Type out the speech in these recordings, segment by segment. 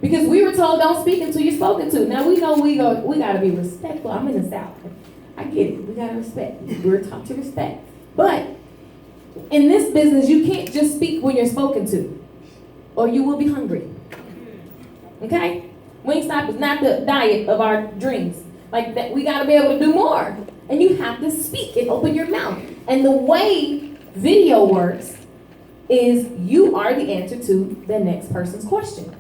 Because we were told don't speak until you're spoken to. Now we know we gotta be respectful. I'm in the South. I get it. We gotta respect. We're taught to respect. But in this business, you can't just speak when you're spoken to, or you will be hungry. Okay? Wingstop is not the diet of our dreams. Like that, we gotta be able to do more. And you have to speak and open your mouth. And the way video works is you are the answer to the next person's question.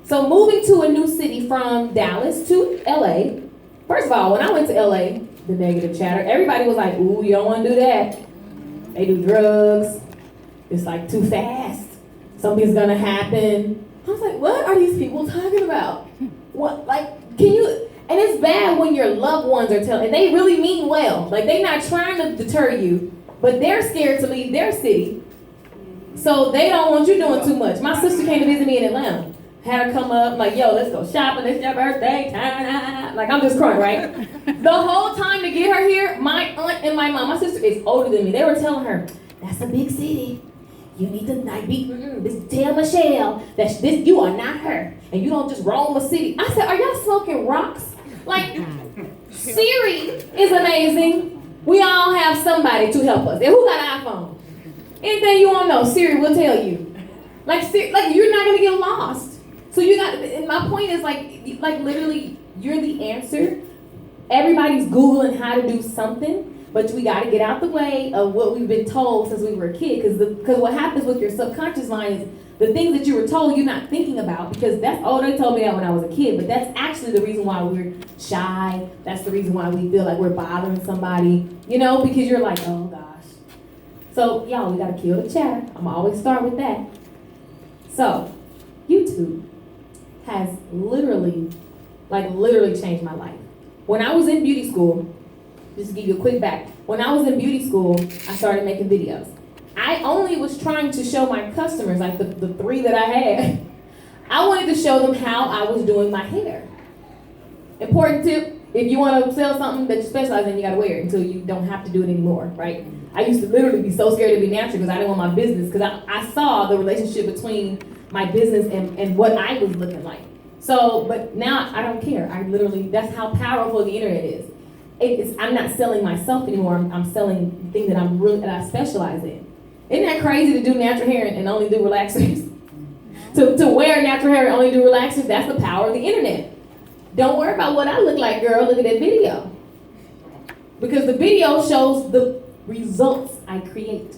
So moving to a new city from Dallas to LA, first of all, when I went to LA, the negative chatter, everybody was like, ooh, you don't want to do that. They do drugs. It's like too fast. Something's gonna happen. I was like, what are these people talking about? What, like, can you, and it's bad when your loved ones are telling, and they really mean well. Like, they're not trying to deter you, but they're scared to leave their city. So they don't want you doing too much. My sister came to visit me in Atlanta. Had her come up, like, yo, let's go shopping, it's your birthday, like, I'm just crying, right? The whole time to get her here, my aunt and my mom, my sister is older than me, they were telling her, that's a big city. You need to not be, tell Michelle that you are not her, and you don't just roam a city. I said, are y'all smoking rocks? Like, Siri is amazing. We all have somebody to help us. And who got an iPhone? Anything you want to know, Siri will tell you. Like you're not gonna get lost. So you got, and my point is like literally, you're the answer. Everybody's Googling how to do something, but we got to get out the way of what we've been told since we were a kid. Because what happens with your subconscious mind is the things that you were told you're not thinking about. Because they told me that when I was a kid, but that's actually the reason why we're shy. That's the reason why we feel like we're bothering somebody. Because you're like, oh gosh. So y'all, we got to kill the chatter. I'm gonna always start with that. So, YouTube has literally changed my life. When I was in beauty school, just to give you a quick back, when I was in beauty school, I started making videos. I only was trying to show my customers, like the three that I had, I wanted to show them how I was doing my hair. Important tip, if you want to sell something that you specialize in, you got to wear it until you don't have to do it anymore, right? I used to literally be so scared to be natural because I didn't want my business, because I saw the relationship between my business and what I was looking like. So, but now I don't care. That's how powerful the internet is. I'm not selling myself anymore. I'm selling the thing that I specialize in. Isn't that crazy to do natural hair and only do relaxers? to wear natural hair and only do relaxers, that's the power of the internet. Don't worry about what I look like, girl. Look at that video. Because the video shows the results I create.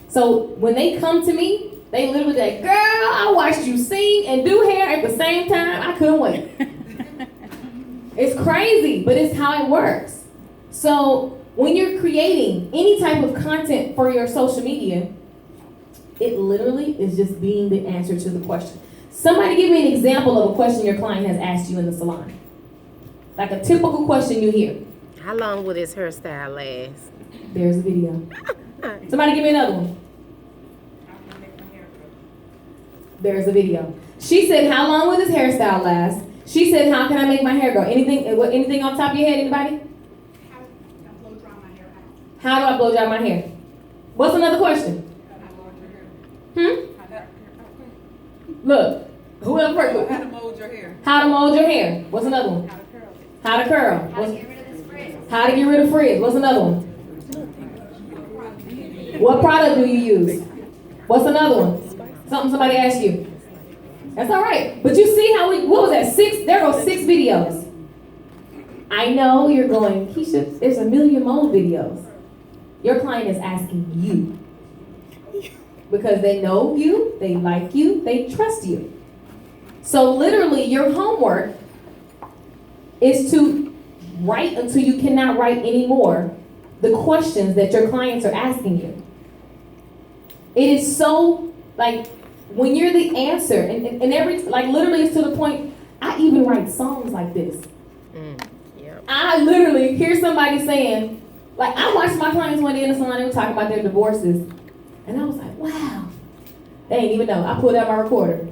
So when they come to me, they literally like, girl, I watched you sing and do hair at the same time. I couldn't wait. It's crazy, but it's how it works. So when you're creating any type of content for your social media, it literally is just being the answer to the question. Somebody give me an example of a question your client has asked you in the salon. Like a typical question you hear. How long will this hairstyle last? There's a video. Somebody give me another one. There's a video. She said, how long will this hairstyle last? She said, how can I make my hair grow? Anything on top of your head, anybody? How do I blow dry my hair out? How do I blow dry my hair? What's another question? Look, whoever first. How to mold your hair. How to mold your hair. What's another one? How to curl it. How to curl. How to get rid of this frizz. How to get rid of frizz. What's another one? What product do you use? What's another one? Something somebody asked you. That's all right. But you see how what was that? There go 6 videos. I know you're going, Keisha, there's a million more videos. Your client is asking you. Because they know you, they like you, they trust you. So literally your homework is to write until you cannot write anymore the questions that your clients are asking you. It is so, like, when you're the answer, and literally it's to the point, I even write songs like this. Yep. I literally hear somebody saying, like, I watched my clients one day in the salon, they were talking about their divorces, and I was like, wow. They ain't even know. I pulled out my recorder.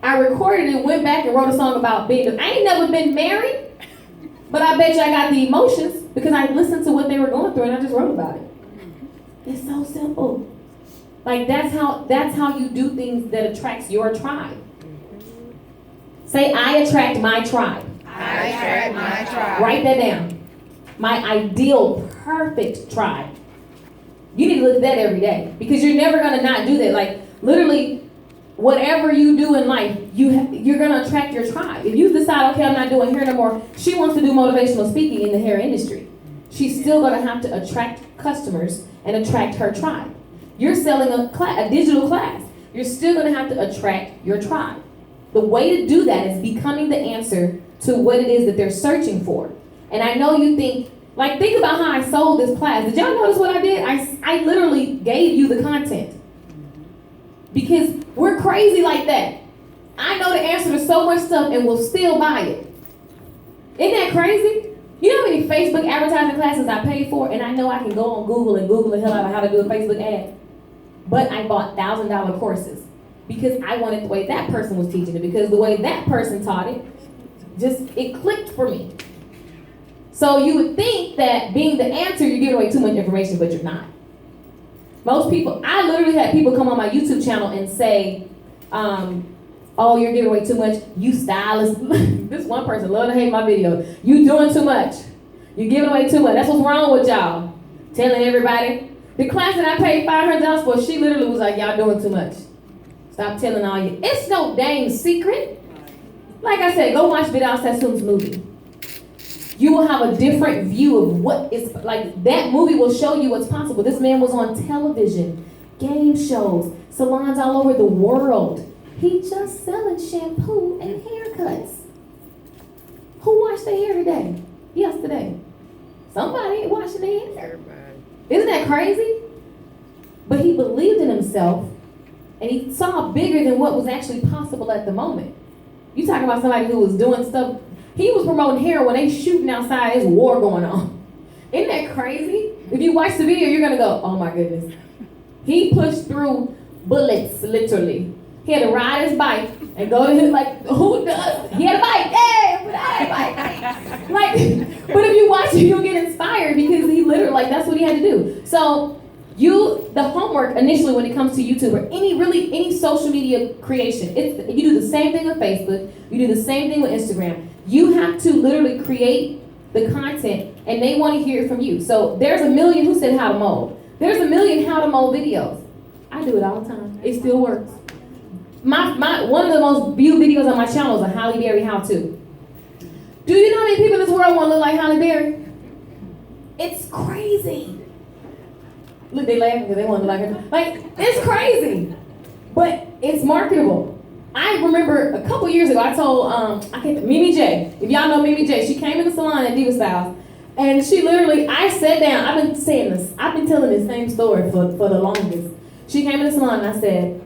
I recorded it, went back and wrote a song about I ain't never been married, but I bet you I got the emotions because I listened to what they were going through and I just wrote about it. It's so simple. Like that's how you do things that attracts your tribe. Say, I attract my tribe. I attract my tribe. Write that down. My ideal, perfect tribe. You need to look at that every day because you're never going to not do that. Like, literally, whatever you do in life, you're going to attract your tribe. If you decide, okay, I'm not doing hair no more, she wants to do motivational speaking in the hair industry. She's still going to have to attract customers and attract her tribe. You're selling a digital class. You're still going to have to attract your tribe. The way to do that is becoming the answer to what it is that they're searching for. And I know you think about how I sold this class. Did y'all notice what I did? I literally gave you the content. Because we're crazy like that. I know the answer to so much stuff and will still buy it. Isn't that crazy? You know how many Facebook advertising classes I paid for? And I know I can go on Google and Google the hell out of how to do a Facebook ad. But I bought $1,000 courses because I wanted the way that person was teaching it. Because the way that person taught it, it clicked for me. So you would think that being the answer, you're giving away too much information, but you're not. Most people, I literally had people come on my YouTube channel and say, oh, you're giving away too much. You stylist. This one person love to hate my video. You doing too much. You giving away too much. That's what's wrong with y'all. Telling everybody. The class that I paid $500 for, she literally was like, y'all doing too much. Stop telling all you. It's no dang secret. Like I said, go watch Vidal Sassoon's movie. You will have a different view of what is, like, that movie will show you what's possible. This man was on television, game shows, salons all over the world. He just selling shampoo and haircuts. Who washed their hair today? Yesterday. Somebody ain't washing their hair. Isn't that crazy? But he believed in himself, and he saw bigger than what was actually possible at the moment. You talking about somebody who was doing stuff. He was promoting hair when they shooting outside. There's war going on. Isn't that crazy? If you watch the video, you're going to go, oh my goodness. He pushed through bullets, literally. He had to ride his bike and go to his, like, who does? He had a bike. Hey, but I had a bike. But if you watch it, you'll get inspired because he literally, that's what he had to do. So the homework initially when it comes to YouTube or any social media creation, you do the same thing with Facebook, you do the same thing with Instagram. You have to literally create the content and they want to hear it from you. So there's a million who said how to mold. There's a million how to mold videos. I do it all the time. It still works. One of the most viewed videos on my channel is a Halle Berry how-to. Do you know how many people in this world want to look like Halle Berry? It's crazy. Look, they laughing because they want to look like her. Like, it's crazy. But it's marketable. I remember a couple years ago, I told Mimi J. If y'all know Mimi J, she came in the salon at Diva Styles, and she literally, I sat down. I've been saying this. I've been telling this same story for the longest. She came in the salon and I said,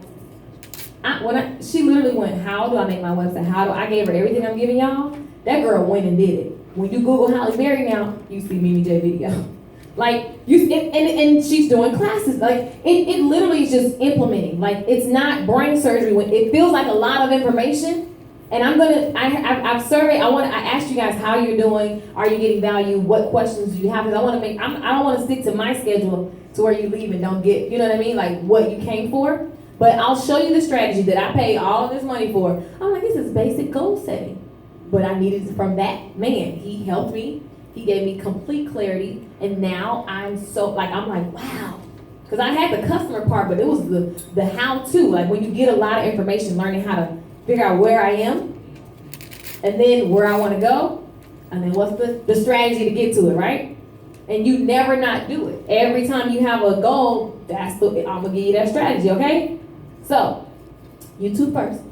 she literally went, how do I make my website? I gave her everything I'm giving y'all. That girl went and did it. When you Google Halle Berry now, you see Mimi J video. Like, and she's doing classes. Like, it literally is just implementing. Like, it's not brain surgery. When it feels like a lot of information. And I've surveyed, I asked you guys how you're doing. Are you getting value? What questions do you have? Because I don't want to stick to my schedule to where you leave and don't get, you know what I mean? Like, what you came for. But I'll show you the strategy that I paid all of this money for. I'm like, this is basic goal setting. But I needed it from that man. He helped me. He gave me complete clarity. And now I'm like, wow. Because I had the customer part, but it was the how-to. Like when you get a lot of information, learning how to figure out where I am, and then where I want to go, and then what's the strategy to get to it, right? And you never not do it. Every time you have a goal, I'm going to give you that strategy, okay? So, YouTube first.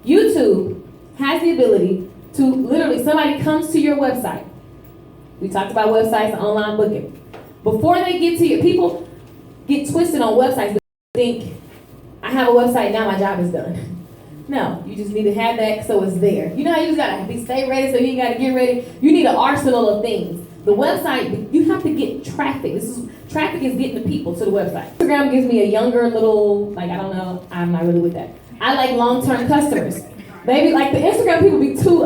YouTube has the ability to literally, somebody comes to your website. We talked about websites and online booking. Before they get to you, people get twisted on websites and think, I have a website, now my job is done. No, you just need to have that so it's there. You know how you just gotta stay ready so you ain't gotta get ready? You need an arsenal of things. The website, you have to get traffic. Traffic is getting the people to the website. Instagram gives me a younger little, I don't know, I'm not really with that. I like long-term customers. Maybe like the Instagram people be too,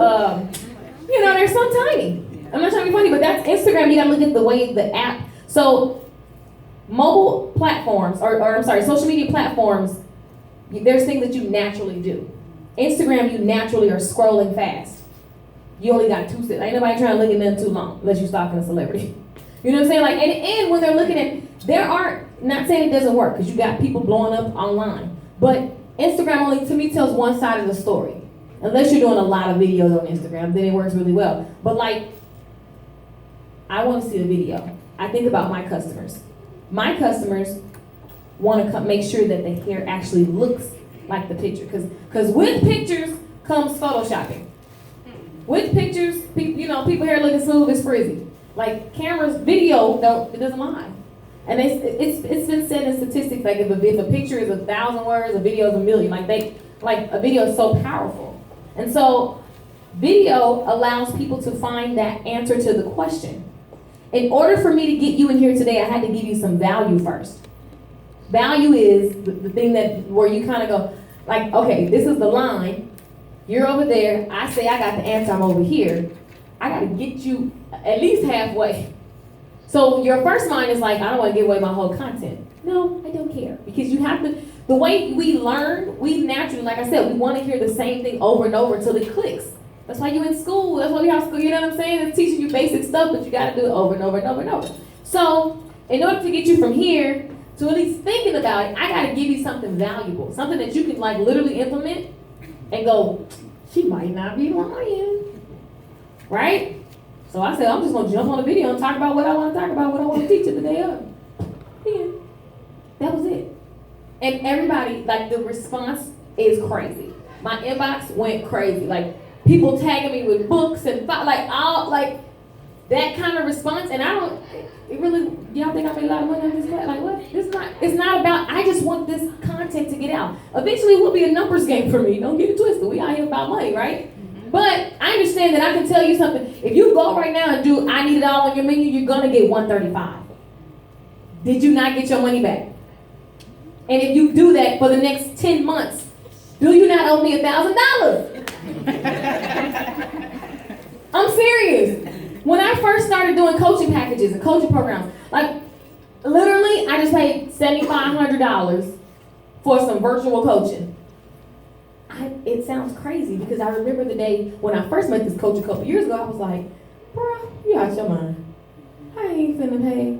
they're so tiny. I'm not trying to be funny, but that's Instagram. You gotta look at the way the app. So mobile platforms, social media platforms, there's things that you naturally do. Instagram, you naturally are scrolling fast. You only got 2 seconds. Ain't nobody trying to look at them too long unless you're stalking a celebrity. You know what I'm saying? Like, and when they're looking at, there are, not saying it doesn't work because you got people blowing up online, but Instagram only, to me, tells one side of the story. Unless you're doing a lot of videos on Instagram, then it works really well. But like, I want to see the video. I think about my customers. My customers want to make sure that the hair actually looks like the picture. Because with pictures comes photoshopping. With pictures, people hair looking smooth is frizzy. Like cameras, video, it doesn't lie. And it's been said in statistics, like if a picture is 1,000 words, a video is 1,000,000. Like a video is so powerful. And so video allows people to find that answer to the question. In order for me to get you in here today, I had to give you some value first. Value is the thing where you kind of go, like, okay, this is the line. You're over there. I say I got the answer. I'm over here. I got to get you at least halfway. So your first mind is like, I don't want to give away my whole content. No, I don't care. Because you have to, the way we learn, we naturally, like I said, we want to hear the same thing over and over until it clicks. That's why you're in school. That's why we have school. You know what I'm saying? It's teaching you basic stuff, but you got to do it over and over and over and over. So in order to get you from here to at least thinking about it, I got to give you something valuable, something that you can like literally implement and go, she might not be lying. Right? So I said, I'm just going to jump on the video and talk about what I want to talk about, what I want to teach it the day of. Yeah. That was it. And everybody, like, the response is crazy. My inbox went crazy. Like, people tagging me with books and, that kind of response. And y'all think I made a lot of money on this class? Like, what? It's not about, I just want this content to get out. Eventually, it will be a numbers game for me. Don't get it twisted. We out here about money, right? But I understand that I can tell you something. If you go right now and do I need it all on your menu, you're going to get $135. Did you not get your money back? And if you do that for the next 10 months, do you not owe me $1,000? I'm serious. When I first started doing coaching packages and coaching programs, like literally I just paid $7,500 for some virtual coaching. It sounds crazy because I remember the day when I first met this coach a couple years ago, I was like, bro, you out your mind. I ain't finna pay.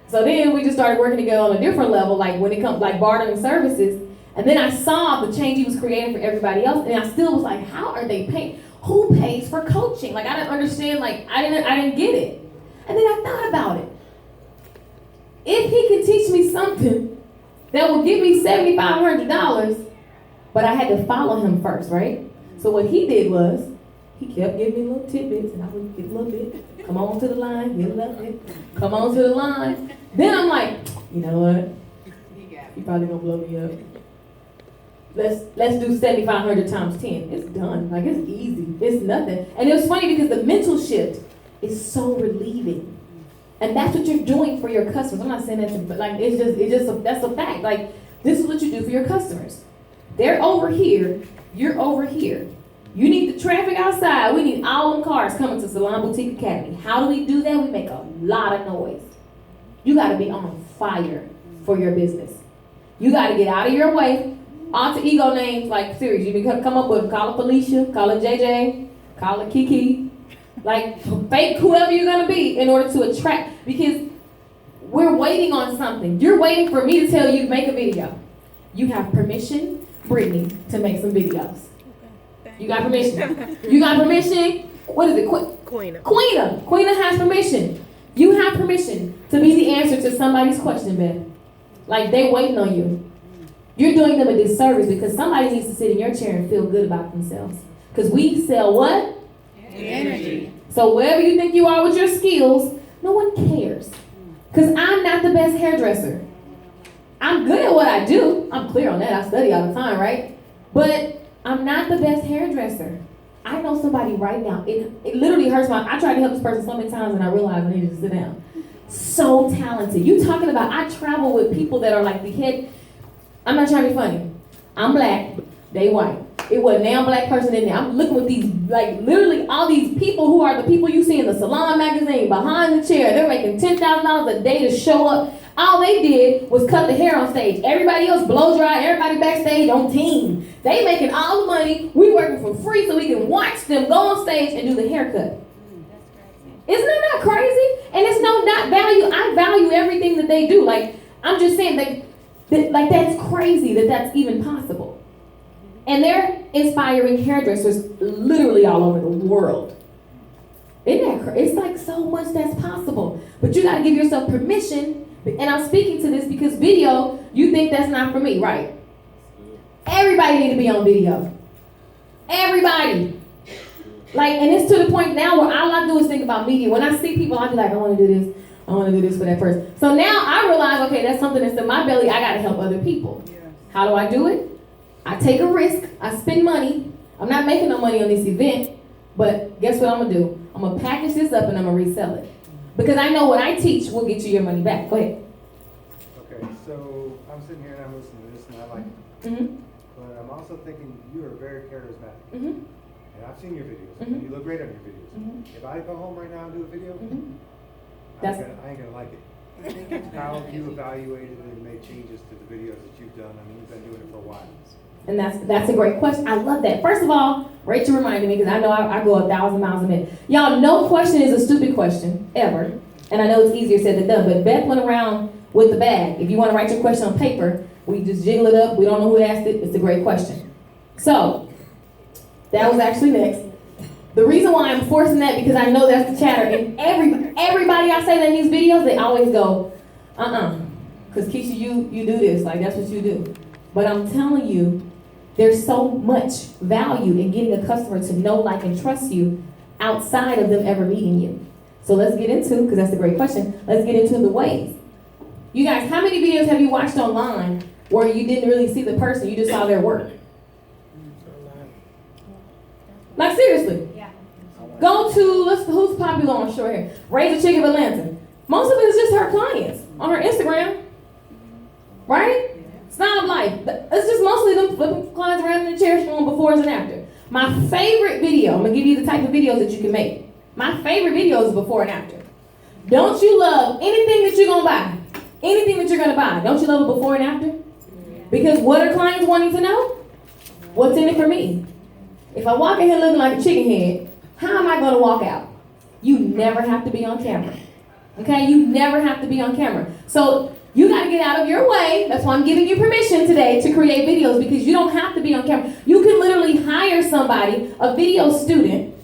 So then we just started working together on a different level, like when it comes like bartering services. And then I saw the change he was creating for everybody else, and I still was like, how are they paying? Who pays for coaching? Like I didn't understand, like I didn't get it. And then I thought about it. If he could teach me something that would give me $7,500, but I had to follow him first, right? So what he did was, he kept giving me little tidbits, and I would get a little bit. Come on to the line, get a little bit. Come on to the line. Then I'm like, you know what? He probably gonna blow me up. Let's do 7,500 times 10. It's done. Like it's easy. It's nothing. And it was funny because the mental shift is so relieving. And that's what you're doing for your customers. I'm not saying that, but like that's a fact. Like this is what you do for your customers. They're over here, you're over here. You need the traffic outside. We need all them cars coming to Salon Boutique Academy. How do we do that? We make a lot of noise. You gotta be on fire for your business. You gotta get out of your way. Alter ego names, like serious, you can come up with, call it Felicia, call it JJ, call it Kiki. Like fake whoever you're gonna be in order to attract, because we're waiting on something. You're waiting for me to tell you to make a video. You have permission, Brittany, to make some videos. You got permission. You got permission. What is it? Queena. Queena has permission. You have permission to be the answer to somebody's question, Ben. Like they waiting on you. You're doing them a disservice because somebody needs to sit in your chair and feel good about themselves. Because we sell what? Energy. So wherever you think you are with your skills, no one cares. Because I'm not the best hairdresser. I'm good at what I do. I'm clear on that. I study all the time, right? But I'm not the best hairdresser. I know somebody right now. It literally hurts I tried to help this person so many times and I realized I needed to sit down. So talented. You talking about, I travel with people that are like the head. I'm not trying to be funny. I'm black. They white. It wasn't a damn black person in there. I'm looking with these, like, literally all these people who are the people you see in the Salon magazine behind the chair. They're making $10,000 a day to show up. All they did was cut the hair on stage. Everybody else blow dry, everybody backstage on team. They making all the money. We working for free so we can watch them go on stage and do the haircut. Isn't that not crazy? And it's not value. I value everything that they do. Like, I'm just saying that that's crazy that that's even possible. And they're inspiring hairdressers literally all over the world. Isn't that it's like so much that's possible. But you gotta give yourself permission. And I'm speaking to this because video, you think that's not for me, right? Everybody need to be on video. Everybody. Like, and it's to the point now where all I do is think about media. When I see people, I be like, I want to do this. I want to do this for that person. So now I realize, okay, that's something that's in my belly. I got to help other people. Yes. How do I do it? I take a risk. I spend money. I'm not making no money on this event. But guess what I'm going to do? I'm going to package this up and I'm going to resell it. Because I know what I teach will get you your money back. Go ahead. Okay, so I'm sitting here and I'm listening to this and I like it. Mm-hmm. But I'm also thinking you are very charismatic. Mm-hmm. And I've seen your videos. Mm-hmm. You look great on your videos. Mm-hmm. If I go home right now and do a video, Mm-hmm. I ain't gonna like it. How have you evaluated and made changes to the videos that you've done? I mean, you've been doing it for a while. And that's a great question. I love that. First of all, Rachel reminded me, because I know I go 1,000 miles a minute. Y'all, no question is a stupid question, ever. And I know it's easier said than done, but Beth went around with the bag. If you want to write your question on paper, we just jiggle it up. We don't know who asked it. It's a great question. So, that was actually next. The reason why I'm forcing that, because I know that's the chatter. And everybody I say that in these videos, they always go, because Keisha, you do this. Like, that's what you do. But I'm telling you, there's so much value in getting a customer to know, like, and trust you outside of them ever meeting you. So let's get into, because that's a great question, let's get into the ways. You guys, how many videos have you watched online where you didn't really see the person, you just saw their work? Like, seriously. Yeah. Go to, who's popular on short hair? Raise a Chick of Atlanta. Most of it is just her clients on her Instagram. Right? Snob Life. It's just mostly them flipping clients around in the chair showing befores and after. My favorite video, I'm going to give you the type of videos that you can make. My favorite video is before and after. Don't you love anything that you're going to buy? Anything that you're going to buy, don't you love it before and after? Because what are clients wanting to know? What's in it for me? If I walk in here looking like a chicken head, how am I going to walk out? You never have to be on camera. Okay? You never have to be on camera. So you got to get out of your way. That's why I'm giving you permission today to create videos, because you don't have to be on camera. You can literally hire somebody, a video student.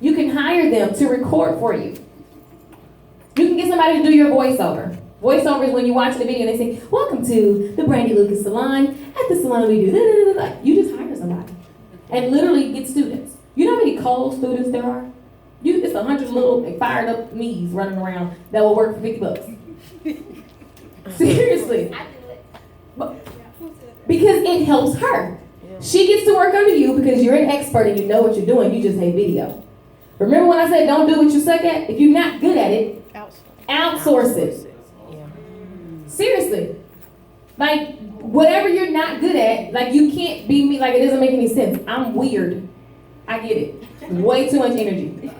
You can hire them to record for you. You can get somebody to do your voiceover. Voiceover is when you watch the video and they say, welcome to the Brandy Lucas Salon. At the salon we do da-da-da-da-da. You just hire somebody and literally get students. You know how many cold students there are? It's 100 little fired up me's running around that will work for $50. Seriously. I do it. Because it helps her. She gets to work under you because you're an expert and you know what you're doing. You just hate video. Remember when I said don't do what you suck at? If you're not good at it, outsource it. Seriously. Like, whatever you're not good at, like, you can't be me. Like, it doesn't make any sense. I'm weird. I get it. Way too much energy.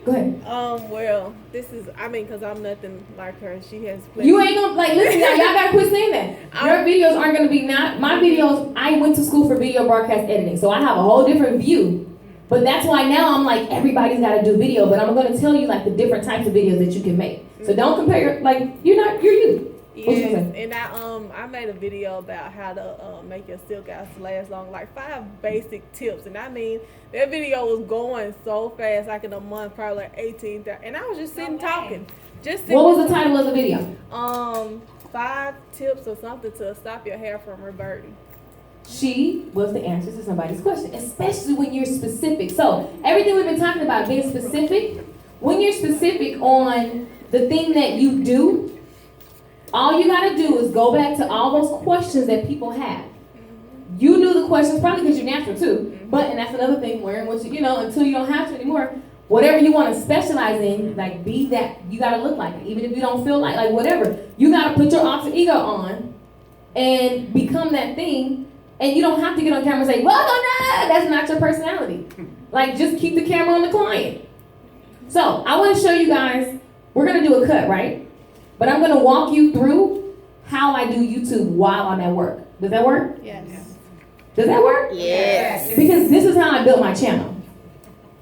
Go ahead. Well, this is, because I'm nothing like her. She has plenty. You ain't gonna, like, listen, y'all gotta quit saying that. Your videos aren't gonna be my videos, I went to school for video broadcast editing, so I have a whole different view. But that's why now I'm like, everybody's gotta do video, but I'm gonna tell you, like, the different types of videos that you can make. So don't compare, like, you're you. Yes, and I made a video about how to make your silk outs last long, like 5 basic tips. And that video was going so fast, like in a month, probably like 18,000. And I was just sitting talking. What was the title of the video? 5 tips or something to stop your hair from reverting. She was the answer to somebody's question, especially when you're specific. So everything we've been talking about, being specific, when you're specific on the thing that you do, all you gotta do is go back to all those questions that people have. You knew the questions probably because you're natural too. But, and that's another thing, wearing what you know, until you don't have to anymore, whatever you want to specialize in, like, be that, you gotta look like it. Even if you don't feel like whatever. You gotta put your alter ego on and become that thing And you don't have to get on camera and say, well, no, that's not your personality. Like, just keep the camera on the client. So, I want to show you guys, we're going to do a cut, right? But I'm going to walk you through how I do YouTube while I'm at work. Does that work? Yes. Does that work? Yes. Because this is how I built my channel.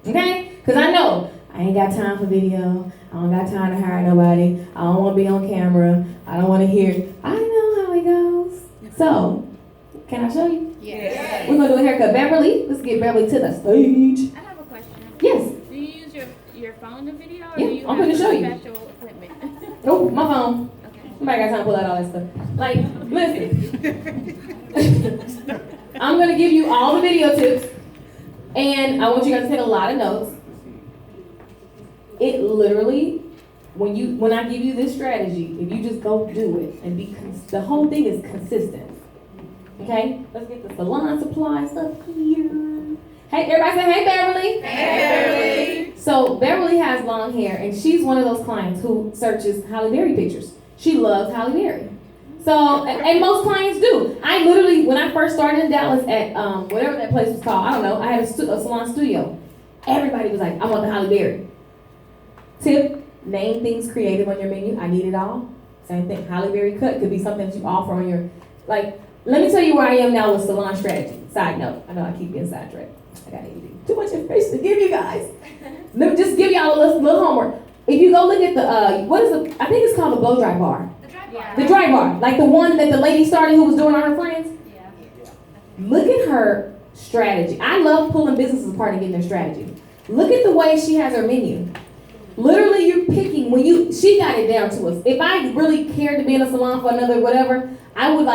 Okay? Because I know I ain't got time for video. I don't got time to hire nobody. I don't want to be on camera. I don't want to hear. I know how it goes. So, can I show you? Yes. We're going to do a haircut. Beverly, let's get Beverly to the stage. I have a question. Yes. Do you use your phone to video, or Yeah, do you I'm have gonna show you. special equipment? Oh, my phone. Okay. Somebody got time to pull out all that stuff. Like, listen. I'm going to give you all the video tips. And I want you guys to take a lot of notes. It literally, when I give you this strategy, if you just go do it and the whole thing is consistent. Okay? Let's get the salon supplies up here. Hey, everybody say, hey, Beverly. Hey, Beverly. So Beverly has long hair, and she's one of those clients who searches Halle Berry pictures. She loves Halle Berry. So, and most clients do. I literally, when I first started in Dallas at whatever that place was called, I don't know, I had a salon studio. Everybody was like, I want the Halle Berry. Tip, name things creative on your menu. I need it all. Same thing, Halle Berry cut could be something that you offer on your, like, let me tell you where I am now with salon strategy. Side note, I know I keep getting sidetracked. I got too much information to give you guys. Let me just give y'all a little homework. If you go look at the, I think it's called the blow dry bar. Yeah. The dry bar, like the one that the lady started who was doing on her friends. Yeah. Look at her strategy. I love pulling businesses apart and getting their strategy. Look at the way she has her menu. Literally, you're picking she got it down to us. If I really cared to be in a salon for another whatever, I would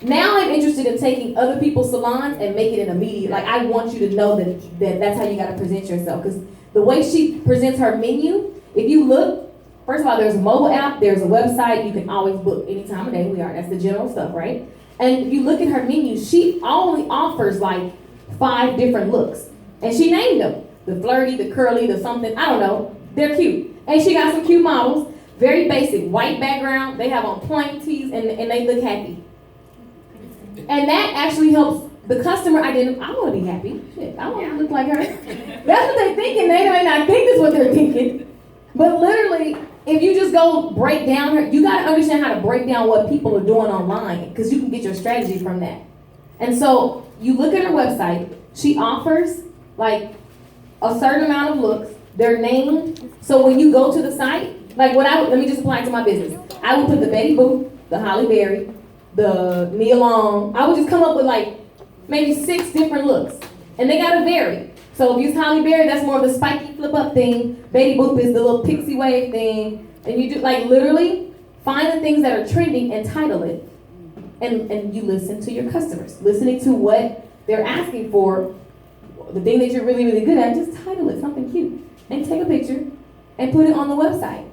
now I'm interested in taking other people's salons and make it an immediate, I want you to know that that's how you got to present yourself. Because the way she presents her menu, if you look, first of all, there's a mobile app, there's a website, you can always book any time of day that's the general stuff, right? And if you look at her menu, she only offers 5 different looks. And she named them. The flirty, the curly, the something, I don't know. They're cute. And she got some cute models, very basic, white background, they have on plain tees, and they look happy. And that actually helps the customer identify, I want to be happy. Shit, I want to look like her. That's what they're thinking. They may not think that's what they're thinking. But literally, if you just go break down her, you got to understand how to break down what people are doing online, because you can get your strategy from that. And so you look at her website, she offers a certain amount of looks, they're named. So when you go to the site, let me just apply it to my business. I would put the Betty Boop, the Halle Berry, the Nia Long. I would just come up with maybe 6 different looks. And they gotta vary. So if you use Halle Berry, that's more of the spiky flip up thing. Betty Boop is the little pixie wave thing. And you do literally find the things that are trending and title it. And you listen to your customers. Listening to what they're asking for, the thing that you're really, really good at, just title it something cute. And take a picture and put it on the website.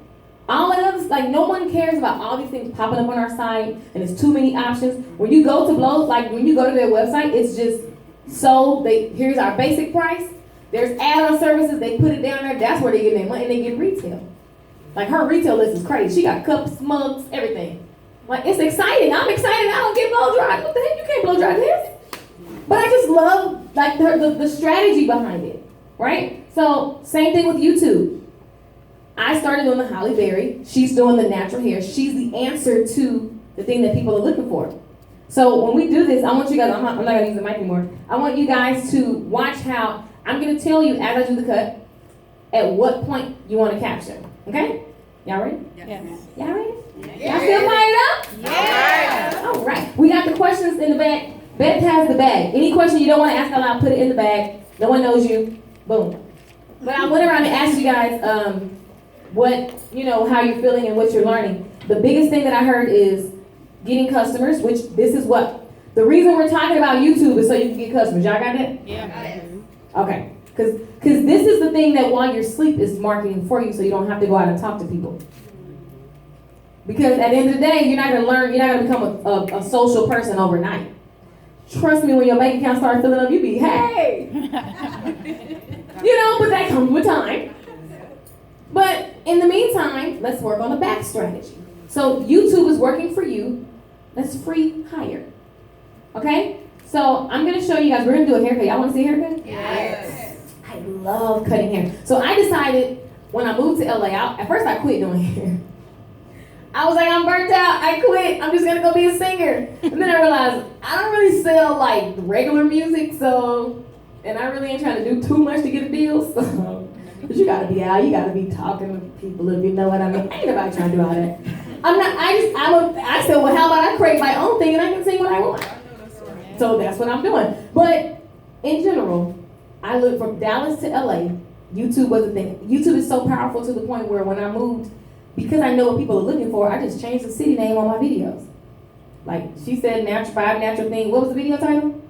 All of us, no one cares about all these things popping up on our site, and it's too many options. When you go to Blows, when you go to their website, it's just here's our basic price. There's add-on services, they put it down there, that's where they get their money, and they get retail. Her retail list is crazy. She got cups, mugs, everything. It's exciting. I'm excited. I don't get blow dry. What the heck? You can't blow dry this. But I just love the strategy behind it, right? So same thing with YouTube. I started doing the Halle Berry. She's doing the natural hair. She's the answer to the thing that people are looking for. So when we do this, I want you guys, I'm not going to use the mic anymore. I want you guys to watch how I'm going to tell you as I do the cut at what point you want to capture. Okay? Y'all ready? Yes. Y'all ready? Y'all still fired up? Yeah. All right. We got the questions in the bag. Beth has the bag. Any question you don't want to ask out loud, put it in the bag. No one knows you. Boom. But I went around and asked you guys how you're feeling and what you're learning. The biggest thing that I heard is getting customers, which this is the reason we're talking about YouTube is so you can get customers. Y'all got that? Yeah. Okay. Because this is the thing that while you're asleep is marketing for you, so you don't have to go out and talk to people. Because at the end of the day, you're not going to learn, you're not going to become a social person overnight. Trust me, when your bank account starts filling up, you be, hey! But that comes with time. But in the meantime, let's work on the back strategy. So YouTube is working for you. Let's free hire. Okay? So I'm gonna show you guys, we're gonna do a haircut. Y'all wanna see a haircut? Yes. I love cutting hair. So I decided when I moved to LA, at first I quit doing hair. I was like, I'm burnt out, I quit, I'm just gonna go be a singer. And then I realized, I don't really sell like regular music, so, and I really ain't trying to do too much to get a deal, so. But you gotta be out, you gotta be talking to people if you know what I mean. Ain't nobody trying to do all that. I said, well, how about I create my own thing and I can sing what I want. So that's what I'm doing. But in general, I lived from Dallas to LA. YouTube was a thing. YouTube is so powerful to the point where when I moved, because I know what people are looking for, I just changed the city name on my videos. Like she said, 5 natural things. What was the video title?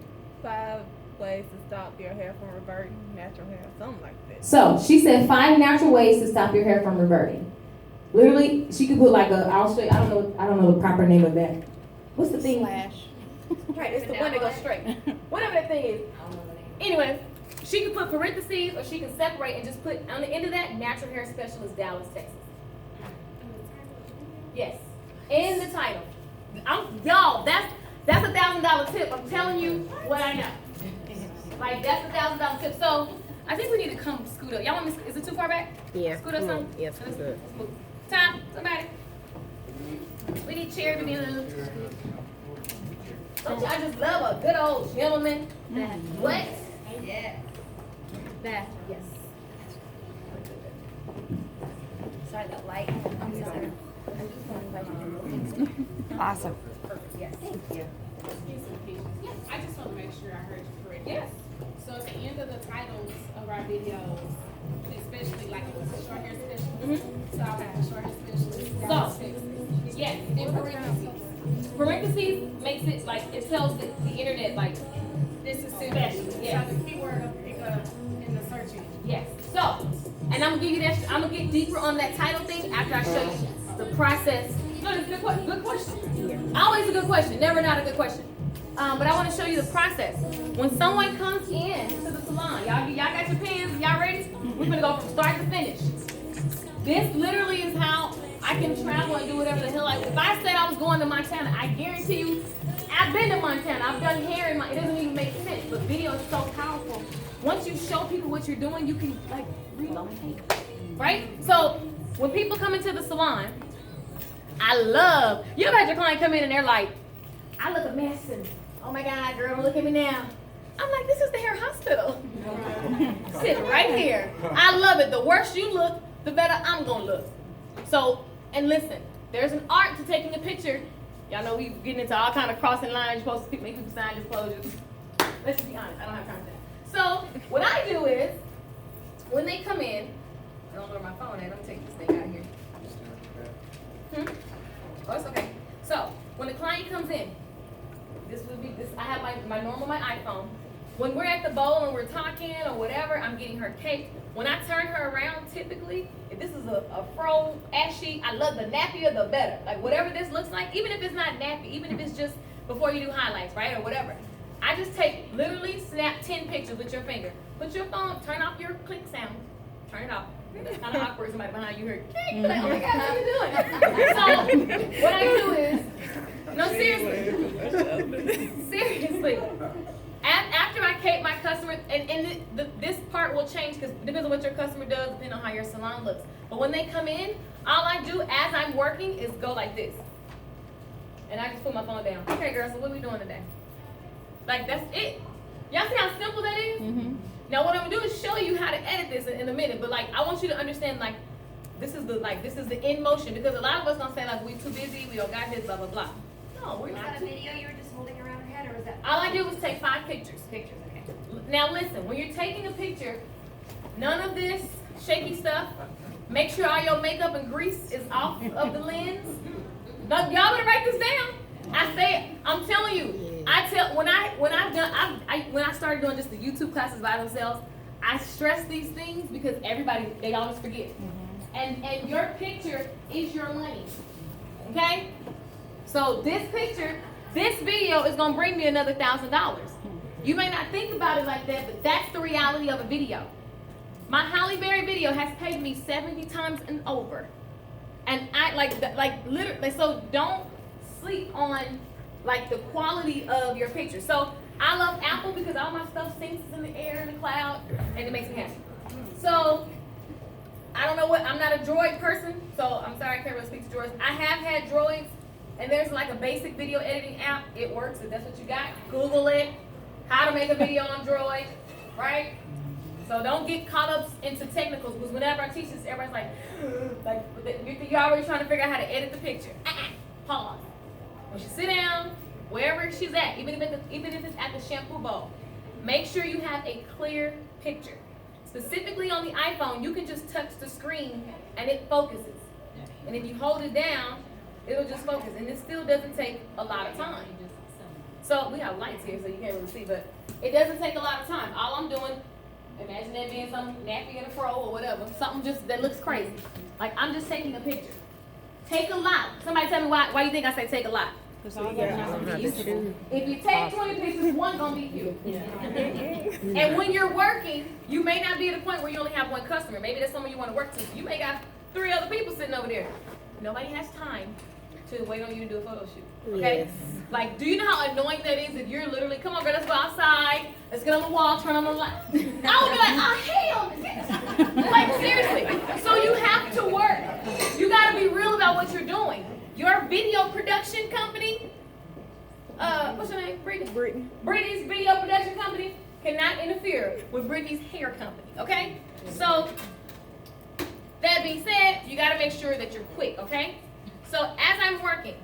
5 ways to stop your hair from reverting, natural hair, something like that. So she said 5 natural ways to stop your hair from reverting. Literally, she could put like I'll show you, I don't know the proper name of that. What's the thing? Slash. Right, it's the one that goes straight. Whatever that thing is. Anyway, she can put parentheses or she can separate and just put on the end of that, natural hair specialist, Dallas, Texas. Yes. In the title. Y'all, that's a $1,000 tip. I'm telling you what I know. Like that's a $1,000 tip. So I think we need to come scoot up. Y'all want me? Is it too far back? Yeah. Scoot up come on. some. Yes, Let's good. move. Time. Somebody. We need chairs to be moved. Don't you? I just love a good old gentleman. What? Yes. That. Yes. Sorry, that light. I'm sorry. Awesome. Yes. Thank you. I just want to make sure I heard you correctly. Yes. So at the end of the titles of our videos, especially like it was a short hair specialist, Mm-hmm. so I'll have a short hair specialist. So, yes, in parentheses. Parentheses makes it like, it tells the internet like, This is special. Yes. So the keyword will pick up in the search engine. Yes. So, and I'm gonna give you that, I'm gonna get deeper on that title thing after I show you the process. No, it's a good question. Always a good question, never not a good question. But I want to show you the process. When someone comes in to the salon, y'all got your pens, y'all ready? We're gonna go from start to finish. This literally is how I can travel and do whatever the hell if I said I was going to Montana, I guarantee you, I've been to Montana, I've done hair in it doesn't even make sense, but video is so powerful. Once you show people what you're doing, you can like relocate, right? So when people come into the salon, you ever had your client come in and they're like, I look a mess and oh my God, girl, look at me now. I'm like, this is the hair hospital. Sit right here. I love it. The worse you look, the better I'm gonna look. So, and listen, there's an art to taking a picture. Y'all know we getting into all kind of crossing lines. You're supposed to make people sign disclosures. Let's just be honest, I don't have time for that. So, what I do is, when they come in, I don't know where my phone is. Let me take this thing out of here. Oh, it's okay. So, when the client comes in, I have my iPhone. When we're at the bowl and we're talking or whatever, I'm getting her cake. When I turn her around, typically, if this is a fro ashy, I love the nappier the better. Like whatever this looks like, even if it's not nappy, even if it's just before you do highlights, right, or whatever. I just literally snap 10 pictures with your finger. Put your phone, turn off your click sound. Turn it off. That's kind of awkward. Somebody behind you heard, cake. Like, oh my God, how you doing? So what I do is, no, seriously. Seriously. After I cape my customer, and this part will change because it depends on what your customer does, depending on how your salon looks. But when they come in, all I do as I'm working is go like this. And I just put my phone down. Okay, girl, so what are we doing today? Like, that's it. Y'all see how simple that is? Mm-hmm. Now, what I'm gonna do is show you how to edit this in a minute. But like, I want you to understand, like, this is the in motion, because a lot of us gonna say like, we too busy, we don't got this, blah blah blah. No, we're Was not. that a video you were just holding around her head, or was that? All I did was take 5 pictures. Pictures, okay. Now listen, when you're taking a picture, none of this shaky stuff. Make sure all your makeup and grease is off of the lens. Now, y'all better write this down. I'm telling you. When I started doing just the YouTube classes by themselves, I stress these things because they always forget. Mm-hmm. And your picture is your money. Okay? So this video is gonna bring me another $1,000. You may not think about it like that, but that's the reality of a video. My Halle Berry video has paid me 70 times and over. And I like literally, so don't sleep on like the quality of your picture. So I love Apple because all my stuff syncs in the air, in the cloud, and it makes me happy. So, I don't know what, I'm not a Droid person, so I'm sorry I can't really speak to Droids. I have had Droids, and there's like a basic video editing app. It works if that's what you got. Google it, how to make a video on Droid, right? So don't get caught up into technicals, because whenever I teach this, everybody's like you're already trying to figure out how to edit the picture. Pause. When you sit down, wherever she's at, even if it's at the shampoo bowl, make sure you have a clear picture. Specifically on the iPhone, you can just touch the screen and it focuses. And if you hold it down, it'll just focus. And it still doesn't take a lot of time. So we have lights here, so you can't really see, but it doesn't take a lot of time. All I'm doing, imagine that being some nappy in a fro or whatever, something just that looks crazy. Like I'm just taking a picture. Take a lot. Somebody tell me why you think I say take a lot? If you take 20 pictures, one's gonna be you. And when you're working, you may not be at a point where you only have one customer. Maybe that's someone you want to work to. You may got 3 other people sitting over there. Nobody has time to wait on you to do a photo shoot. Okay? Yes. Like, do you know how annoying that is if you're literally, come on, girl, let's go outside, let's get on the wall, turn on the light. I would be like, oh, hell. Like, seriously. So you have to work. You got to be real about what you're doing. Your video production company, what's your name? Brittany. Brittany's video production company cannot interfere with Brittany's hair company, okay? So, that being said, you got to make sure that you're quick, okay? So, as I'm working,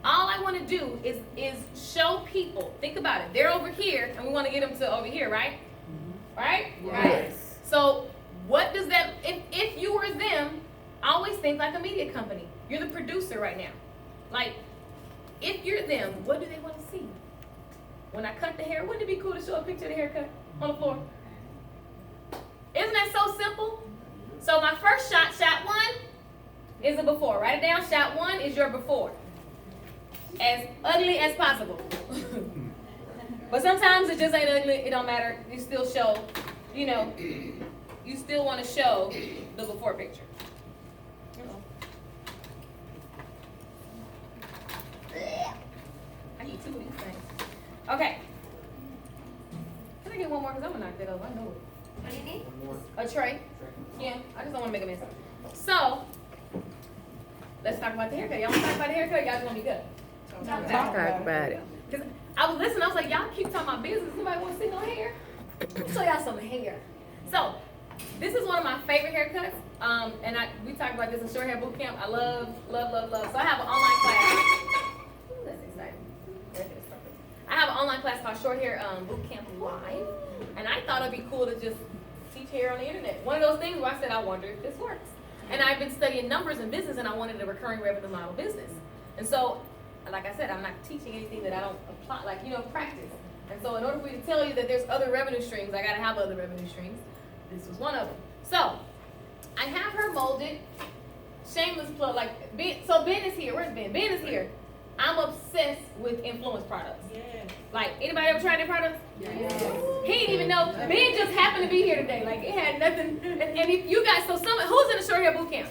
all I want to do is show people, think about it, they're over here, and we want to get them to over here, right? Right? Right. So, what does that, if you were them, always think like a media company. You're the producer right now. Like, if you're them, what do they want to see? When I cut the hair, wouldn't it be cool to show a picture of the haircut on the floor? Isn't that so simple? So my first shot 1, is a before. Write it down. Shot 1 is your before. As ugly as possible. But sometimes it just ain't ugly. It don't matter. You still show, you still want to show the before picture. I need 2 of these things. Okay. Can I get one more? Because I'm going to knock that over. I know it. What do you need? One more. A tray. Yeah, I just don't want to make a mess. So, let's talk about the haircut. Y'all want to talk about the haircut? Y'all just want to be good. Talk about it. Because I was listening, I was like, y'all keep talking about business. Nobody want to see no hair. Let me show y'all some hair. So, this is one of my favorite haircuts. And we talked about this in Short Hair Boot Camp. I love. So I have an online class. Ooh, that's exciting. There it is, perfect. I have an online class called Short Hair Boot Camp Live. And I thought it'd be cool to just teach hair on the internet. One of those things where I said, I wonder if this works. And I've been studying numbers in business, and I wanted a recurring revenue model business. And so, like I said, I'm not teaching anything that I don't apply, practice. And so in order for me to tell you that there's other revenue streams, I gotta have other revenue streams. This was one of them. So, I have her molded. Shameless plug, so Ben is here. Where's Ben? Ben is here. I'm obsessed with influence products. Yeah. Like, anybody ever tried their products? Yeah. He didn't even know. Ben just happened to be here today. Like, it had nothing. And if you guys, who's in the Short Hair Boot Camp?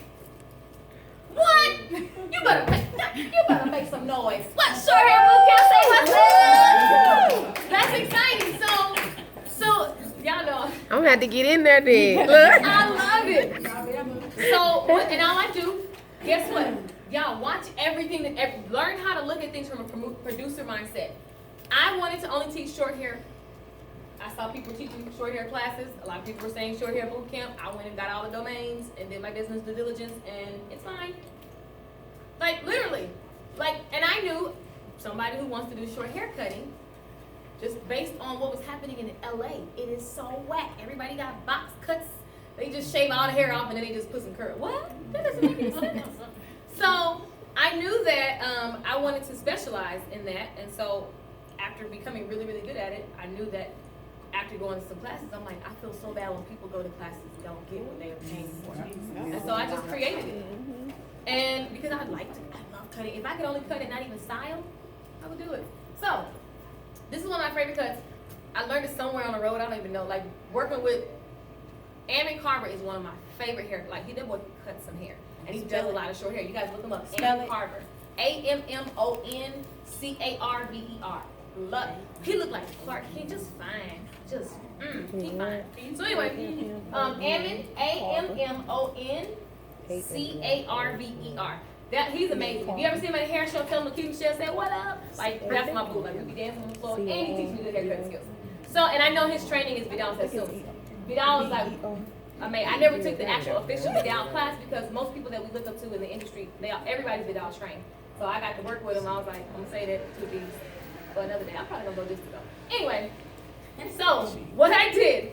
What? You better make some noise. What? Short Hair Boot Camp? Say what's up. That's exciting. So y'all know. I'm gonna have to get in there then. Look. I love it. So, and all I do, guess what? Y'all watch everything, learn how to look at things from a producer mindset. I wanted to only teach short hair. I saw people teaching short hair classes. A lot of people were saying Short Hair Boot Camp. I went and got all the domains and did my business due diligence, and it's fine. Like, literally. And I knew somebody who wants to do short hair cutting, just based on what was happening in LA. It is so whack. Everybody got box cuts. They just shave all the hair off and then they just put some curl. What? That doesn't make any sense. So I knew that I wanted to specialize in that, and so after becoming really, really good at it, I knew that after going to some classes, I'm like, I feel so bad when people go to classes and don't get what they are paying for. And so I just created it. And because I love cutting. If I could only cut it, not even style, I would do it. So this is one of my favorite cuts. I learned it somewhere on the road. I don't even know. Like, working with Ammon Carver is one of my favorite hair. Like, that boy cuts some hair. And he does a lot of short hair. You guys look him up. Ammon Carver. AMMONCARVER. love. He looked like Clark Kent, just fine, just he fine. So anyway, Ammon, AMMONCARVER. That he's amazing. If you ever see him at a hair show, tell him to keep Michelle say what up. Like that's my boo. Like we be dancing on the floor, and he teaches me good haircut skills. So and I know his training is Vidal Sassoon. Vidal is like. I never took the actual official Vidal class because most people that we look up to in the industry, everybody's Vidal trained. So I got to work with him. I was like, I'm gonna say that to these for another day. I'm probably gonna go just to go. Anyway, so what I did,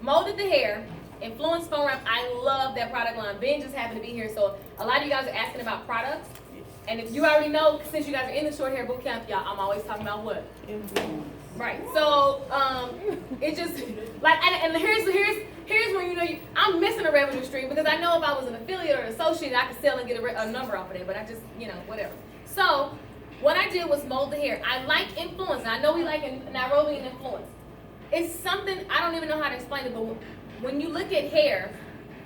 molded the hair, influenced foam wrap. I love that product line. Ben just happened to be here, so a lot of you guys are asking about products. And if you already know, since you guys are in the short hair boot camp, y'all, I'm always talking about what? Right. So it just like and here's when you know I'm missing a revenue stream because I know if I was an affiliate or an associate, I could sell and get a number off of it. But I just whatever. So what I did was mold the hair. I like influence. And I know we like Nairobi and influence. It's something I don't even know how to explain it. But when you look at hair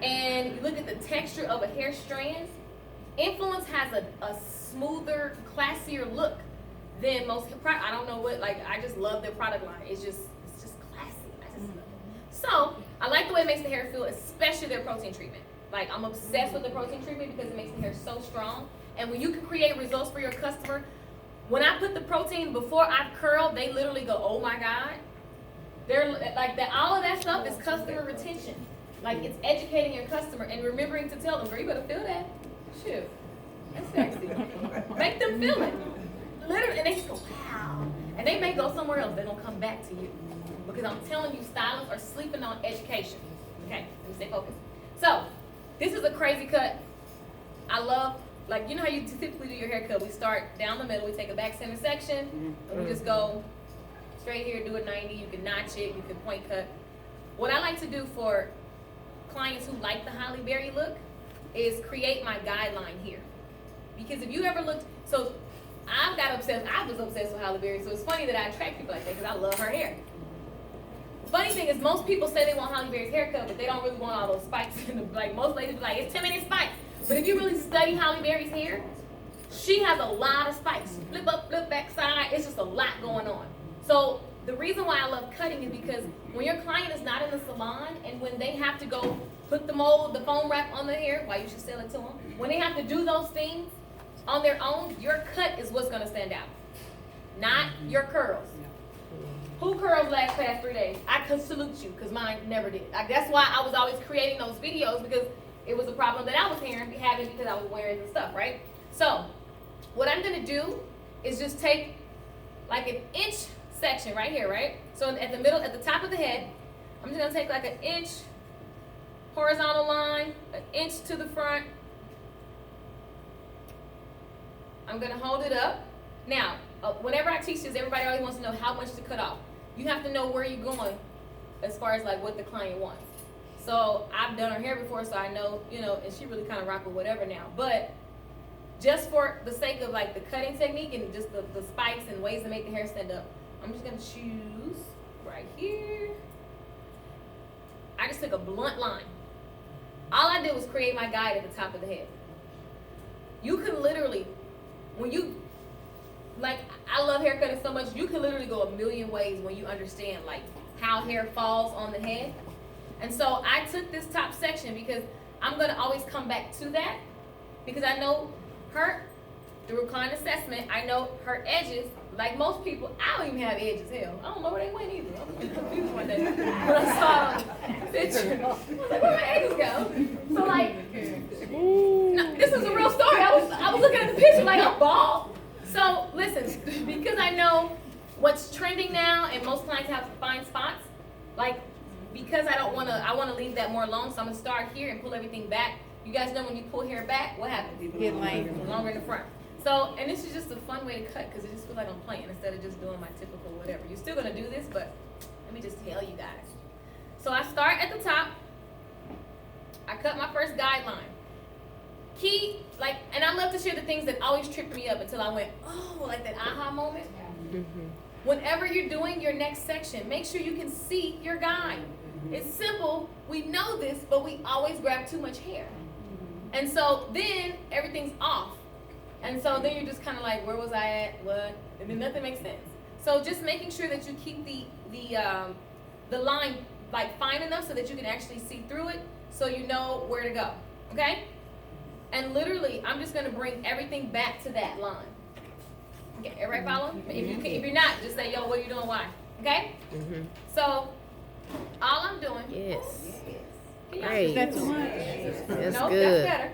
and you look at the texture of a hair strand, influence has a smoother, classier look than most. I don't know what, like, I just love their product line. It's just classy. I just love it. So I like the way it makes the hair feel, especially their protein treatment. Like, I'm obsessed with the protein treatment because it makes the hair so strong. And when you can create results for your customer, when I put the protein before I curl, they literally go, oh my God. They're like that. All of that stuff is customer retention. Like, it's educating your customer and remembering to tell them, girl, you better feel that. Shoot, that's sexy. Make them feel it. Literally, and they just go, wow. And they may go somewhere else. They're going to come back to you. Because I'm telling you, stylists are sleeping on education. Okay, let me stay focused. So, this is a crazy cut. I love, like, you know how you typically do your haircut. We start down the middle. We take a back center section. And we just go straight here, do a 90. You can notch it. You can point cut. What I like to do for clients who like the Halle Berry look is create my guideline here. Because if you ever looked, so I was obsessed with Halle Berry, so it's funny that I attract people like that because I love her hair. Funny thing is most people say they want Halle Berry's haircut, but they don't really want all those spikes. Like most ladies be like, it's 10-minute spikes. But if you really study Halle Berry's hair, she has a lot of spikes. Flip up, flip back, side, it's just a lot going on. So the reason why I love cutting is because when your client is not in the salon and when they have to go put the mold, the foam wrap on their hair, why you should sell it to them, when they have to do those things on their own, your cut is what's going to stand out, not your curls. Who curls last past 3 days? I could salute you because mine never did. That's why I was always creating those videos because it was a problem that I was having because I was wearing the stuff, right? So what I'm going to do is just take like an inch section right here, right? So at the middle, at the top of the head, I'm just going to take like an inch horizontal line, an inch to the front. I'm going to hold it up. Now, whenever I teach this, everybody always wants to know how much to cut off. You have to know where you're going as far as like what the client wants. So I've done her hair before, so I know, and she really kind of rock with whatever now. But just for the sake of like the cutting technique and just the spikes and ways to make the hair stand up, I'm just going to choose right here. I just took a blunt line. All I did was create my guide at the top of the head. You can literally, I love haircutting so much, you can literally go a million ways when you understand like how hair falls on the head. And so I took this top section because I'm going to always come back to that because I know through client assessment, I know her edges, like most people, I don't even have edges, hell. I don't know where they went either. I was confused one day when I saw the picture. I was like, where my edges go? So like, no, this is a real story. I was looking at the picture like a ball. So listen, because I know what's trending now and most clients have fine spots, like because I want to leave that more alone, so I'm gonna start here and pull everything back. You guys know when you pull hair back, what happens? Get longer in the front. So, and this is just a fun way to cut because it just feels like I'm playing instead of just doing my typical whatever. You're still gonna do this, but let me just tell you guys. So I start at the top. I cut my first guideline. Key, and I love to share the things that always tripped me up until I went, oh, like that aha moment. Whenever you're doing your next section, make sure you can see your guide. It's simple. We know this, but we always grab too much hair. And so then everything's off. And so then you're just kind of like, where was I at? What? And then nothing makes sense. So just making sure that you keep the line like fine enough so that you can actually see through it, so you know where to go. Okay? And literally, I'm just gonna bring everything back to that line. Okay, everybody follow? If you're not, just say, yo, what are you doing? Why? Okay? Mm-hmm. So all I'm doing. Yes. Can y'all Great. see That's no, good. that's better.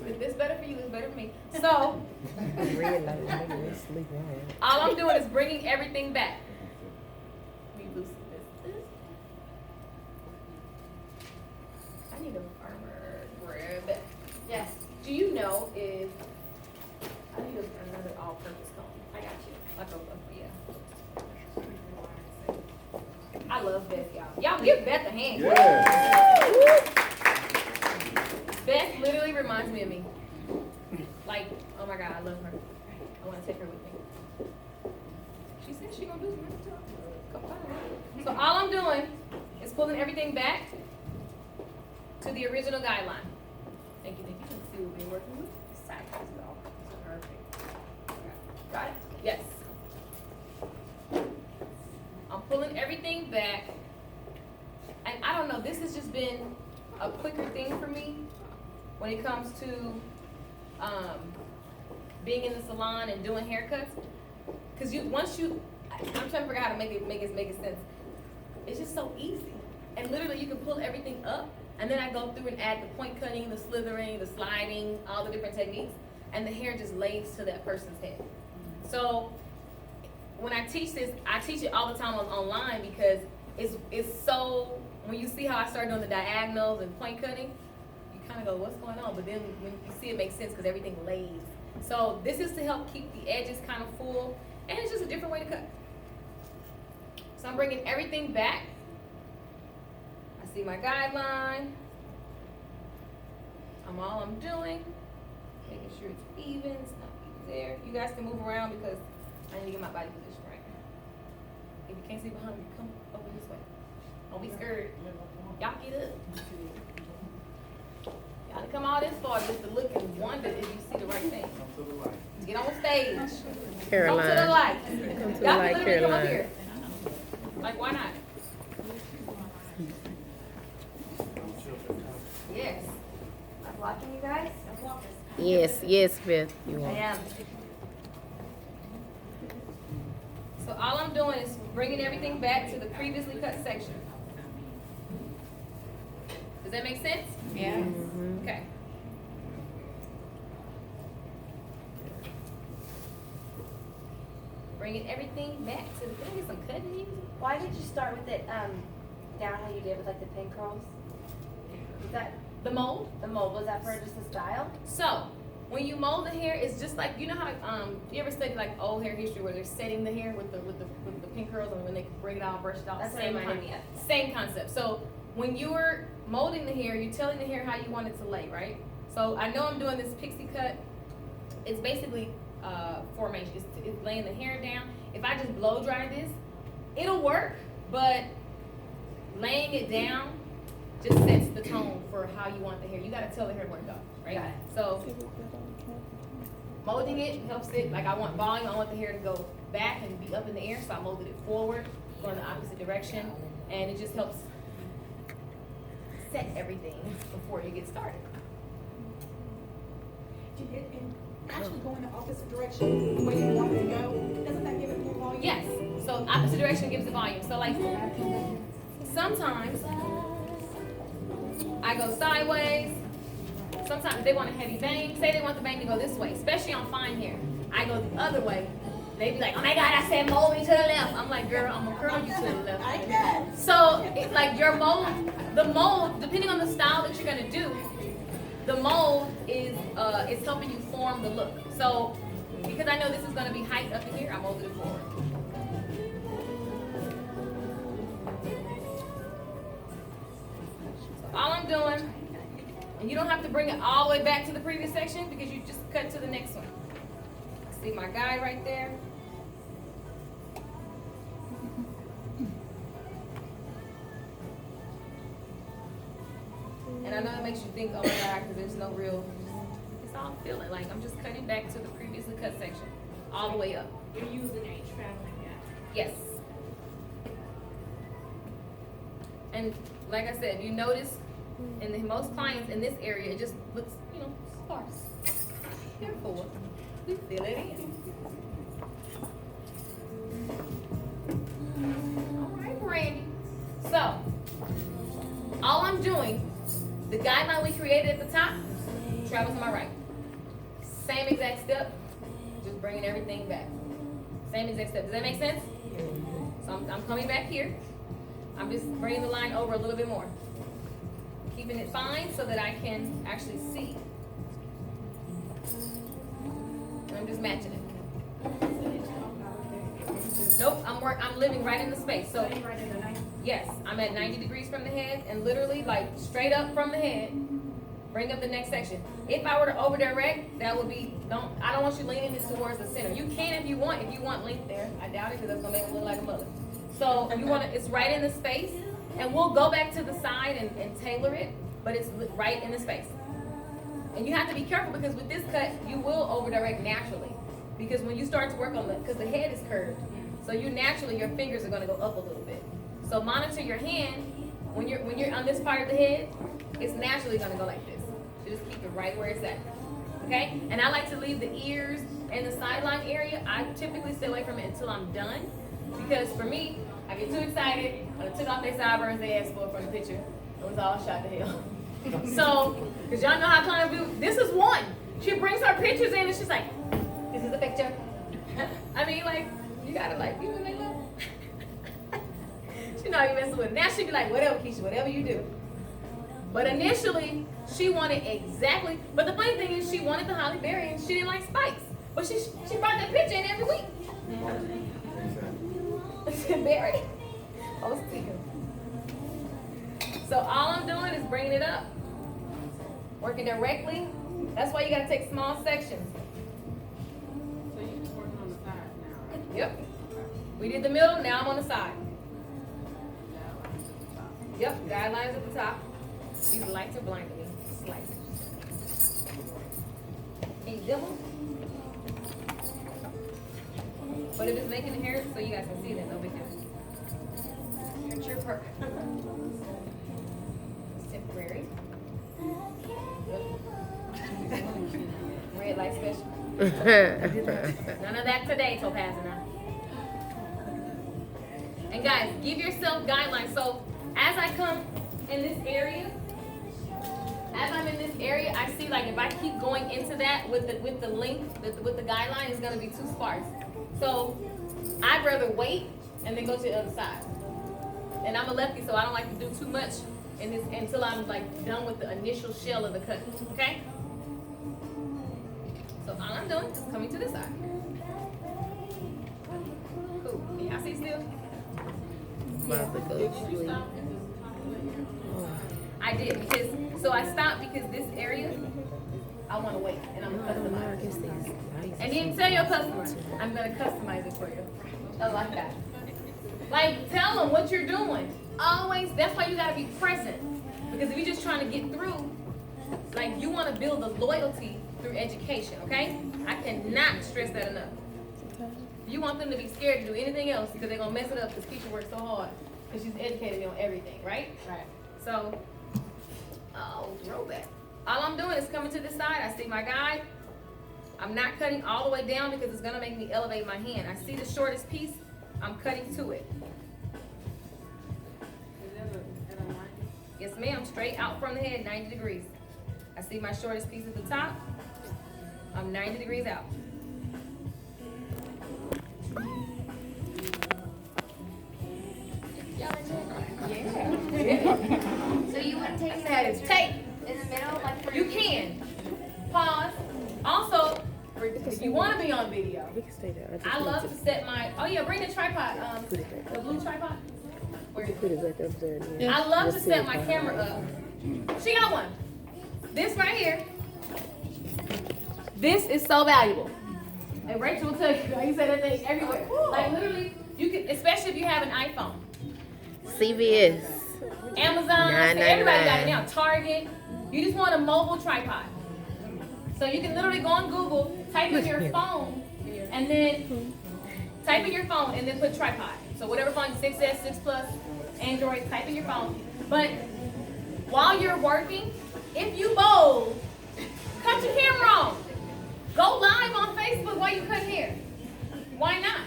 If this better for you, it's better for me. So all I'm doing is bringing everything back. Let me loosen this. I need a firmer grip. Yes. Do you know if I need another all-purpose comb? I got you. Like yeah. I love Beth, y'all. Y'all give Beth a hand. Beth literally reminds me of me. Like, oh my God, I love her. I want to take her with me. She said she gonna do something. Go find her. So all I'm doing is pulling everything back to the original guideline. Thank you. You can see what we're working with. Side is all perfect. Got it? Yes. I'm pulling everything back. And I don't know, this has just been a quicker thing for me when it comes to being in the salon and doing haircuts. Cause I'm trying to figure out how to make it sense. It's just so easy. And literally you can pull everything up, and then I go through and add the point cutting, the slithering, the sliding, all the different techniques, and the hair just lays to that person's head. So when I teach this, I teach it all the time online because it's so, when you see how I start doing the diagonals and point cutting, you kind of go, what's going on? But then when you see it makes sense because everything lays. So this is to help keep the edges kind of full, and it's just a different way to cut. So I'm bringing everything back. I see my guideline. All I'm doing, making sure it's even, it's not even there. You guys can move around because I need to get my body position right. If you can't see behind me, come over this way. Don't be scared. Y'all get up. Y'all come all this far just to look and wonder if you see the right thing. Get on stage. Caroline. Come to the light. Come to the Y'all light, can literally come up Caroline. here. Like, why not? Yes. I'm blocking you guys. Yes, Beth. You I are. am. So all I'm doing is bringing everything back to the previously cut section. Does that make sense? Yeah. Mm-hmm. Okay. Bringing everything back to the, can I get some cutting music? Why did you start with it down how you did with like the pin curls? Was that The mold. the mold? Was that for just the style? So when you mold the hair, it's just like, you know how you ever study like old hair history where they're setting the hair with the pin curls, and when they bring it out, brush it off. That's what it reminded me of. Same concept. So when you're molding the hair, you're telling the hair how you want it to lay, right? So I know I'm doing this pixie cut. It's basically formation. It's laying the hair down. If I just blow dry this, it'll work, but laying it down just sets the tone for how you want the hair. You gotta tell the hair where to go, right? Got it. So molding it helps it, like I want volume, I want the hair to go back and be up in the air, so I molded it forward, going the opposite direction, and it just helps set everything before you get started. And actually going the opposite direction, the way you want it to go, doesn't that give it more volume? Yes, so opposite direction gives the volume. So like, sometimes I go sideways, sometimes they want a heavy bang, say they want the bang to go this way, especially on fine hair. I go the other way, they be like, oh my God, I said mold me to the left. I'm like, girl, I'm gonna curl you to the left. I bet. So, it's like your mold, the mold, depending on the style that you're gonna do, the mold is helping you form the look. So, because I know this is gonna be height up in here, I molded it forward. So all I'm doing, and you don't have to bring it all the way back to the previous section because you just cut to the next one. See my guy right there? And I know it makes you think, oh my God, because there's no real, it's all feeling. Like I'm just cutting back to the previously cut section, all the way up. You're using a traveling Yes. And like I said, you notice in the most clients in this area, it just looks, sparse. Therefore, we fill it in. All right, Brandy. So, all I'm doing, the guideline we created at the top, travel to my right. Same exact step, just bringing everything back. Same exact step. Does that make sense? So I'm coming back here. I'm just bringing the line over a little bit more. Keeping it fine so that I can actually see. And I'm just matching it. Nope, I'm living right in the space. So yes, I'm at 90 degrees from the head and literally like straight up from the head. Bring up the next section. If I were to over direct, that would be, I don't want you leaning it towards the center. You can if you want length there. I doubt it because that's gonna make it look like a mother. So it's right in the space, and we'll go back to the side and tailor it, but it's right in the space. And you have to be careful because with this cut, you will over direct naturally. Because when you start to work on because the head is curved, so your fingers are gonna go up a little bit. So monitor your hand, when you're on this part of the head, it's naturally gonna go like this. So just keep it right where it's at. Okay? And I like to leave the ears and the sideline area. I typically stay away from it until I'm done. Because for me, I get too excited. I took off their sideburns they asked for from the picture. It was all shot to hell. So, because y'all know how clients do, this is one. She brings her pictures in and she's like, this is the picture. I mean, like, you gotta you know they love. She know you messing with it. Now she be like, whatever, Keisha, whatever you do. But initially, she wanted exactly, but the funny thing is she wanted the Holly Berry and she didn't like Spikes. But she brought that picture in every week. Berry. Oh, sticker. So all I'm doing is bringing it up. Working directly. That's why you gotta take small sections. So you're just working on the side now, right? Yep. We did the middle, now I'm on the side. Yep, guidelines at the top. These lights are blinding me slightly. Can you dim them? But if it's making the hair so you guys can see that, no big deal. Picture perfect. It's temporary. Red light special. None of that today, Topazina. And guys, give yourself guidelines. So as I come in this area, I see like if I keep going into that with the length, with the guideline, it's gonna be too sparse. So I'd rather wait and then go to the other side. And I'm a lefty, so I don't like to do too much in this until I'm like done with the initial shell of the cut. Okay? So all I'm doing is coming to this side. Cool. Can y'all see still? I did because so I stopped because this area I want to wait and I'm gonna customize it. And then tell your customer I'm gonna customize it for you. I like that. Like tell them what you're doing. Always. That's why you gotta be present. Because if you're just trying to get through, like you want to build the loyalty through education. Okay? I cannot stress that enough. You want them to be scared to do anything else because they're gonna mess it up because Keisha works so hard because she's educated me on everything, right? Right. So, throwback. All I'm doing is coming to this side. I see my guide. I'm not cutting all the way down because it's gonna make me elevate my hand. I see the shortest piece. I'm cutting to it. Yes, ma'am. Straight out from the head, 90 degrees. I see my shortest piece at the top. I'm 90 degrees out. Yeah. So you would take That is tape. in the middle, like for You can. Pause. Also, if you want to be on video, I love to set my, bring the tripod, the blue tripod. Where is it? I love to set my camera up. She got one. This right here. This is so valuable. And Rachel will tell you, I use that thing everywhere. Like literally, you can, especially if you have an iPhone. CVS. Amazon, everybody got it now. Target. You just want a mobile tripod. So you can literally go on Google, type in your phone, and then type in your phone and then put tripod. So whatever phone, 6S, 6 Plus, Android, type in your phone. But while you're working, if you bowl, cut your camera on. Go live on Facebook while you cut hair. Why not?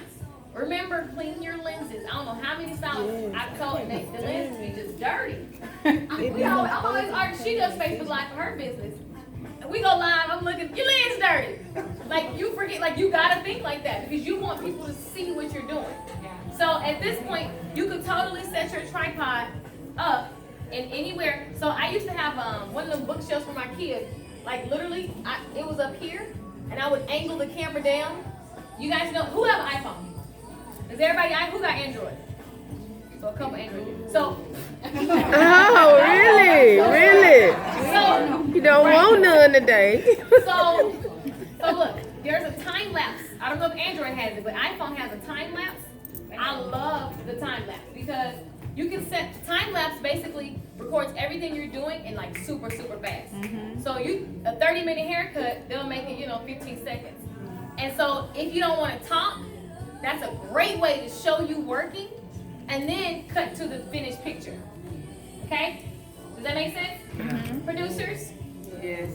Remember, clean your lenses. I don't know how many styles I've told the lenses be just dirty. I'm always argue. She does Facebook Live for her business. And we go live, I'm looking, your lens dirty. Like you forget, like you gotta think like that because you want people to see what you're doing. So at this point, you could totally set your tripod up in anywhere. So I used to have one of the bookshelves for my kids. Like literally, it was up here, and I would angle the camera down. You guys know who have an iPhone? Is everybody who got Android? So a couple Android. So. Oh, really? Really? So You don't want none today. So look, there's a time lapse. I don't know if Android has it, but iPhone has a time lapse. I love the time lapse because you can set time lapse basically records everything you're doing in like super fast. So a 30-minute haircut, they'll make it 15 seconds. And so if you don't want to talk, that's a great way to show you working and then cut to the finished picture. Okay? Does that make sense? Producers? Yes.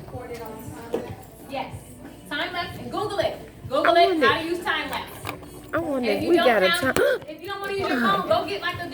Record it on time. Yes. Time lapse and Google it. Google it, how to use time lapse. I wonder And if if we you got don't a have, time. if you don't want to use your phone, go get like a